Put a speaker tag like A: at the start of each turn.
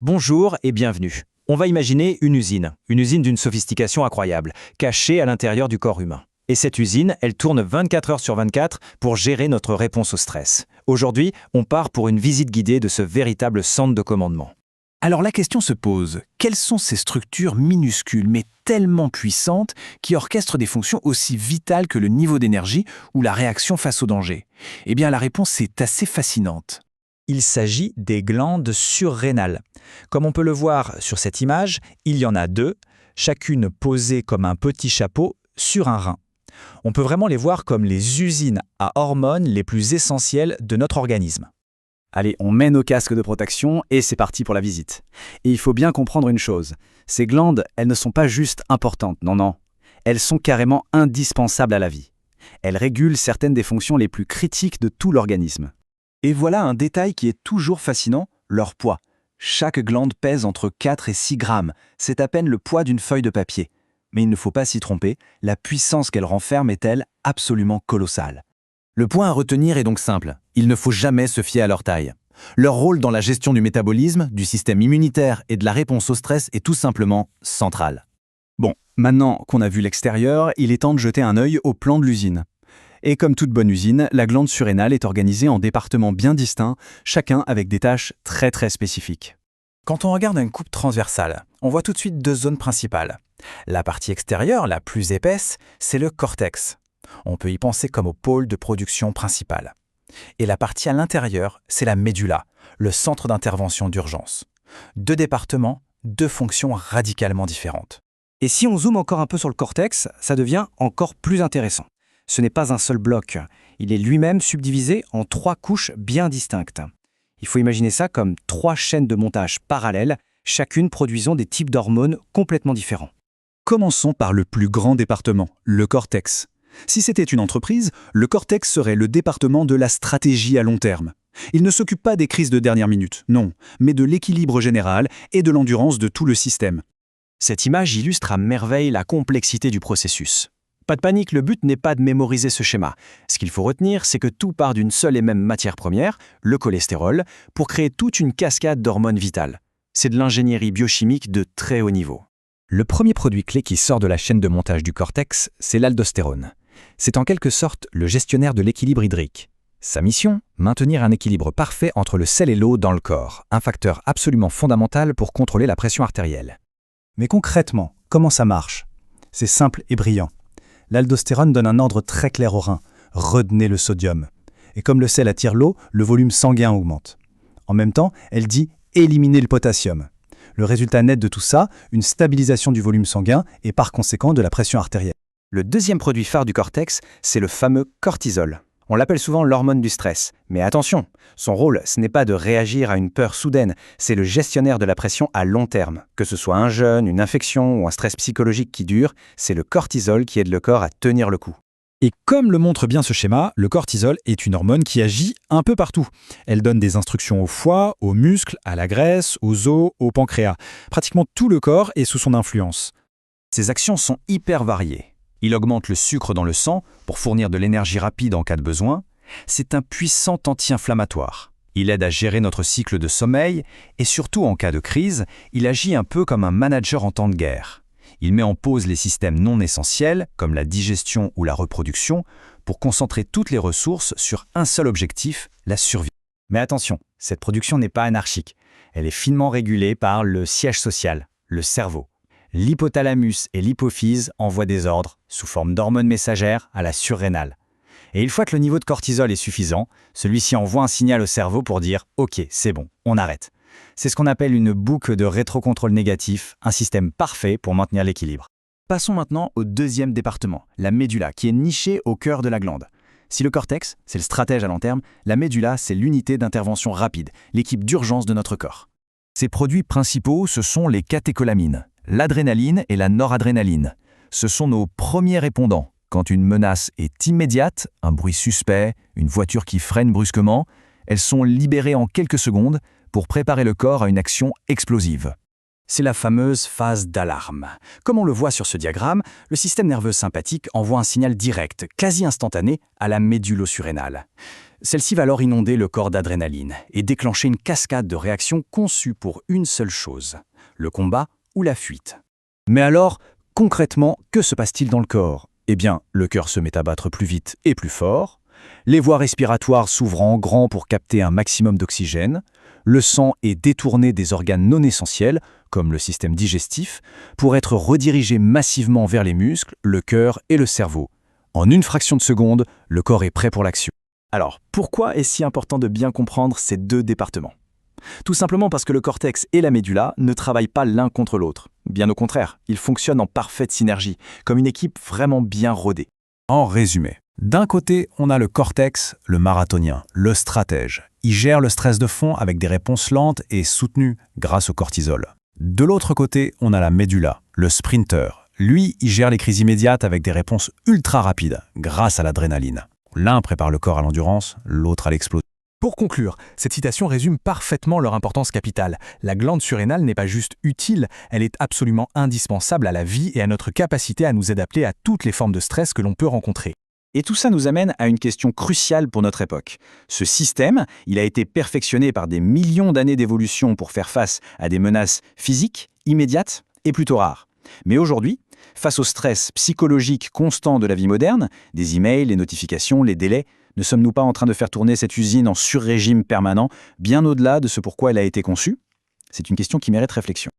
A: Bonjour et bienvenue. On va imaginer une usine d'une sophistication incroyable, cachée à l'intérieur du corps humain. Et cette usine, elle tourne 24 heures sur 24 pour gérer notre réponse au stress. Aujourd'hui, on part pour une visite guidée de ce véritable centre de commandement.
B: Alors la question se pose, quelles sont ces structures minuscules mais tellement puissantes qui orchestrent des fonctions aussi vitales que le niveau d'énergie ou la réaction face au danger? Eh bien la réponse est assez fascinante.
C: Il s'agit des glandes surrénales. Comme on peut le voir sur cette image, il y en a deux, chacune posée comme un petit chapeau sur un rein. On peut vraiment les voir comme les usines à hormones les plus essentielles de notre organisme.
D: Allez, on met nos casques de protection et c'est parti pour la visite. Et il faut bien comprendre une chose, ces glandes, elles ne sont pas juste importantes, non. Elles sont carrément indispensables à la vie. Elles régulent certaines des fonctions les plus critiques de tout l'organisme.
B: Et voilà un détail qui est toujours fascinant, leur poids. Chaque glande pèse entre 4 et 6 grammes, c'est à peine le poids d'une feuille de papier. Mais il ne faut pas s'y tromper, la puissance qu'elle renferme est-elle absolument colossale.
E: Le point à retenir est donc simple, il ne faut jamais se fier à leur taille. Leur rôle dans la gestion du métabolisme, du système immunitaire et de la réponse au stress est tout simplement central.
D: Bon, maintenant qu'on a vu l'extérieur, il est temps de jeter un œil au plan de l'usine. Et comme toute bonne usine, la glande surrénale est organisée en départements bien distincts, chacun avec des tâches très spécifiques.
C: Quand on regarde une coupe transversale, on voit tout de suite deux zones principales. La partie extérieure, la plus épaisse, c'est le cortex. On peut y penser comme au pôle de production principal. Et la partie à l'intérieur, c'est la médula, le centre d'intervention d'urgence. Deux départements, deux fonctions radicalement différentes.
F: Et si on zoome encore un peu sur le cortex, ça devient encore plus intéressant. Ce n'est pas un seul bloc, il est lui-même subdivisé en 3 couches bien distinctes. Il faut imaginer ça comme 3 chaînes de montage parallèles, chacune produisant des types d'hormones complètement différents.
B: Commençons par le plus grand département, le cortex. Si c'était une entreprise, le cortex serait le département de la stratégie à long terme. Il ne s'occupe pas des crises de dernière minute, non, mais de l'équilibre général et de l'endurance de tout le système.
A: Cette image illustre à merveille la complexité du processus. Pas de panique, le but n'est pas de mémoriser ce schéma. Ce qu'il faut retenir, c'est que tout part d'une seule et même matière première, le cholestérol, pour créer toute une cascade d'hormones vitales. C'est de l'ingénierie biochimique de très haut niveau.
C: Le premier produit clé qui sort de la chaîne de montage du cortex, c'est l'aldostérone. C'est en quelque sorte le gestionnaire de l'équilibre hydrique. Sa mission, maintenir un équilibre parfait entre le sel et l'eau dans le corps, un facteur absolument fondamental pour contrôler la pression artérielle.
B: Mais concrètement, comment ça marche? C'est simple et brillant. L'aldostérone donne un ordre très clair au rein, retenez le sodium. Et comme le sel attire l'eau, le volume sanguin augmente. En même temps, elle dit éliminer le potassium. Le résultat net de tout ça, une stabilisation du volume sanguin et par conséquent de la pression artérielle.
A: Le deuxième produit phare du cortex, c'est le fameux cortisol. On l'appelle souvent l'hormone du stress. Mais attention, son rôle, ce n'est pas de réagir à une peur soudaine, c'est le gestionnaire de la pression à long terme. Que ce soit un jeûne, une infection ou un stress psychologique qui dure, c'est le cortisol qui aide le corps à tenir le coup.
C: Et comme le montre bien ce schéma, le cortisol est une hormone qui agit un peu partout. Elle donne des instructions au foie, aux muscles, à la graisse, aux os, au pancréas. Pratiquement tout le corps est sous son influence.
E: Ses actions sont hyper variées. Il augmente le sucre dans le sang pour fournir de l'énergie rapide en cas de besoin. C'est un puissant anti-inflammatoire. Il aide à gérer notre cycle de sommeil et surtout en cas de crise, il agit un peu comme un manager en temps de guerre. Il met en pause les systèmes non essentiels comme la digestion ou la reproduction pour concentrer toutes les ressources sur un seul objectif, la survie.
C: Mais attention, cette production n'est pas anarchique. Elle est finement régulée par le siège social, le cerveau. L'hypothalamus et l'hypophyse envoient des ordres, sous forme d'hormones messagères, à la surrénale. Et une fois que le niveau de cortisol est suffisant, celui-ci envoie un signal au cerveau pour dire « Ok, c'est bon, on arrête ». C'est ce qu'on appelle une boucle de rétrocontrôle négatif, un système parfait pour maintenir l'équilibre.
E: Passons maintenant au deuxième département, la médula, qui est nichée au cœur de la glande. Si le cortex, c'est le stratège à long terme, la médula, c'est l'unité d'intervention rapide, l'équipe d'urgence de notre corps. Ses produits principaux, ce sont les catécholamines, l'adrénaline et la noradrénaline. Ce sont nos premiers répondants. Quand une menace est immédiate, un bruit suspect, une voiture qui freine brusquement, elles sont libérées en quelques secondes pour préparer le corps à une action explosive.
C: C'est la fameuse phase d'alarme. Comme on le voit sur ce diagramme, le système nerveux sympathique envoie un signal direct, quasi instantané, à la médulo-surrénale. Celle-ci va alors inonder le corps d'adrénaline et déclencher une cascade de réactions conçues pour une seule chose, le combat ou la fuite.
B: Mais alors, concrètement, que se passe-t-il dans le corps? Eh bien, le cœur se met à battre plus vite et plus fort, les voies respiratoires s'ouvrent en grand pour capter un maximum d'oxygène, le sang est détourné des organes non essentiels, comme le système digestif, pour être redirigé massivement vers les muscles, le cœur et le cerveau. En une fraction de seconde, le corps est prêt pour l'action.
D: Alors, pourquoi est-ce si important de bien comprendre ces deux départements? Tout simplement parce que le cortex et la médula ne travaillent pas l'un contre l'autre. Bien au contraire, ils fonctionnent en parfaite synergie, comme une équipe vraiment bien rodée.
B: En résumé, d'un côté, on a le cortex, le marathonien, le stratège. Il gère le stress de fond avec des réponses lentes et soutenues grâce au cortisol. De l'autre côté, on a la médula, le sprinter. Lui, il gère les crises immédiates avec des réponses ultra rapides grâce à l'adrénaline. L'un prépare le corps à l'endurance, l'autre à l'explosion.
G: Pour conclure, cette citation résume parfaitement leur importance capitale. La glande surrénale n'est pas juste utile, elle est absolument indispensable à la vie et à notre capacité à nous adapter à toutes les formes de stress que l'on peut rencontrer.
C: Et tout ça nous amène à une question cruciale pour notre époque. Ce système, il a été perfectionné par des millions d'années d'évolution pour faire face à des menaces physiques, immédiates et plutôt rares. Mais aujourd'hui, face au stress psychologique constant de la vie moderne, des emails, les notifications, les délais, ne sommes-nous pas en train de faire tourner cette usine en surrégime permanent, bien au-delà de ce pourquoi elle a été conçue? C'est une question qui mérite réflexion.